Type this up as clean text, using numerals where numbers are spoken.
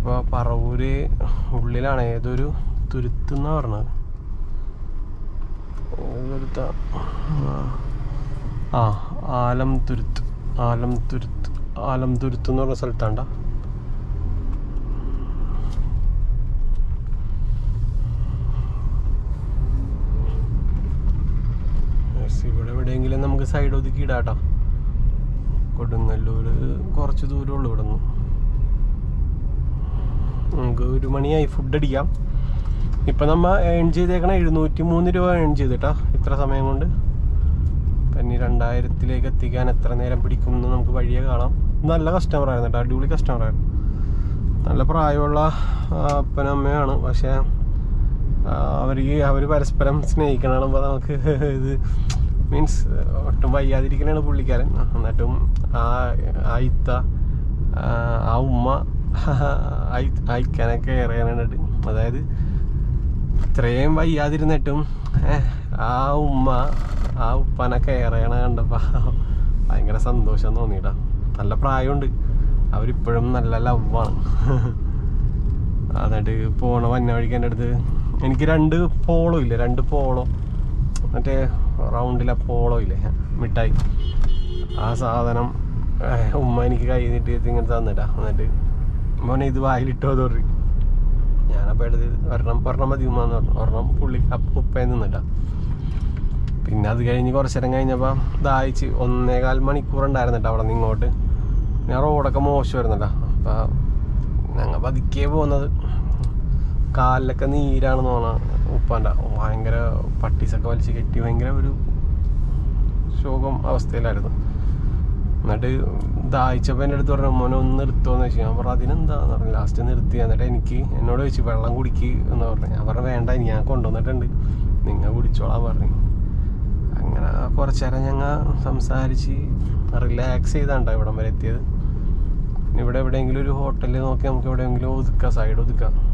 ഇപ്പോൾ പറവൂര് ഉള്ളിലാണ്, ഏതൊരു തുരുത്തെന്നാണ് പറഞ്ഞത്. ആലംതുരുത്ത് എന്ന് പറഞ്ഞ സ്ഥലത്താണ്ട. ഇവിടെ എവിടെയെങ്കിലും നമുക്ക് സൈഡ് ഒതുക്കി ഇടാട്ടോ. കൊടുങ്ങല്ലൂർ കുറച്ച് ദൂരമുള്ളൂ ഇവിടെ നിന്ന്. നമുക്ക് 1 മണിയായി, ഫുഡ് അടിക്കാം. ഇപ്പം നമ്മൾ ഏൺ ചെയ്തേക്കണ 703 രൂപ ഏൺ ചെയ്തിട്ടാ ഇത്ര സമയം കൊണ്ട്. പിന്നെ 2000-ലേക്ക് എത്തിക്കാൻ എത്ര നേരം പിടിക്കും എന്ന് നമുക്ക് വഴിയെ കാണാം. നല്ല കസ്റ്റമറായിരുന്നു കേട്ടോ, അടിപൊളി കസ്റ്റമറായിരുന്നു. നല്ല പ്രായമുള്ള അപ്പനമ്മയാണ്. പക്ഷേ അവർ പരസ്പരം സ്നേഹിക്കണമ്പോൾ നമുക്ക് ഇത് മീൻസ് ഒട്ടും വയ്യാതിരിക്കണതാണ് പുള്ളിക്കാരൻ. എന്നിട്ടും ആ ഉമ്മ അയക്കാനൊക്കെ ഏറെയാനായിട്ട്, അതായത് ഇത്രയും വയ്യാതിരുന്നിട്ടും ആ ഉമ്മ ആ ഉപ്പാനൊക്കെ ഏറെയാണ് കണ്ടപ്പോൾ ഭയങ്കര സന്തോഷം തോന്നിയിട്ടാ. നല്ല പ്രായമുണ്ട്, അവരിപ്പോഴും നല്ല ലവാണ്. എന്നിട്ട് പോണ വന്ന വഴിക്ക് എൻ്റെ അടുത്ത് എനിക്ക് 2 പോളോ ഇല്ലേ, 2 പോളോ, മറ്റേ റൗണ്ടിലെ പോളോ ഇല്ലേ മിഠായി, ആ സാധനം ഉമ്മ എനിക്ക് കൈ നീട്ടി ഇങ്ങനെ തന്നിട്ടാ. എന്നിട്ട് മോനെ ഇത് വായിലിട്ടോ തോറി. ഞാനപ്പോൾ എടുത്ത് ഒരെണ്ണം മതി ഉമ്മാന്ന് പറഞ്ഞു. ഒരെണ്ണം പുള്ളി ഉപ്പയിൽ നിന്നിട്ടാ. പിന്നെ അത് കഴിഞ്ഞ് കുറച്ച് നേരം കഴിഞ്ഞപ്പോൾ ദാഹിച്ച് 1.25 മണിക്കൂർ ഉണ്ടായിരുന്നിട്ട് അവിടെ നിന്ന് ഇങ്ങോട്ട്. ഞാൻ റോഡൊക്കെ മോശമായിരുന്നല്ലോ. അപ്പം ഞങ്ങൾ പതുക്കെ പോകുന്നത്. കാലിലൊക്കെ നീരാണെന്ന് തോന്നാം ഉപ്പാൻ്റെ. ഭയങ്കര പട്ടീസൊക്കെ വലിച്ച് കെട്ടി ഭയങ്കര ഒരു ശോകം അവസ്ഥയിലായിരുന്നു. എന്നിട്ട് ദാഹിച്ചപ്പോൾ എൻ്റെ അടുത്ത് പറഞ്ഞു മോനെ ഒന്ന് നിർത്തുമെന്ന് വെച്ചു. ഞാൻ പറഞ്ഞു അതിനെന്താന്ന് പറഞ്ഞു. ലാസ്റ്റ് നിർത്തി. എന്നിട്ട് എന്നോട് ചോദിച്ചു വെള്ളം കുടിക്ക് എന്ന് പറഞ്ഞു. ഞാൻ പറഞ്ഞു വേണ്ട, ഞാൻ കൊണ്ടുവന്നിട്ടുണ്ട്, നിങ്ങൾ കുടിച്ചോളാൻ പറഞ്ഞു. അങ്ങനെ കുറച്ച് നേരം ഞങ്ങൾ സംസാരിച്ച് റിലാക്സ് ചെയ്താണ്ടോ ഇവിടം വരെ എത്തിയത്. ഇവിടെ എവിടെയെങ്കിലും ഒരു ഹോട്ടലിൽ നോക്കി നമുക്ക് എവിടെയെങ്കിലും ഒതുക്കാം, സൈഡ് ഒതുക്കാം.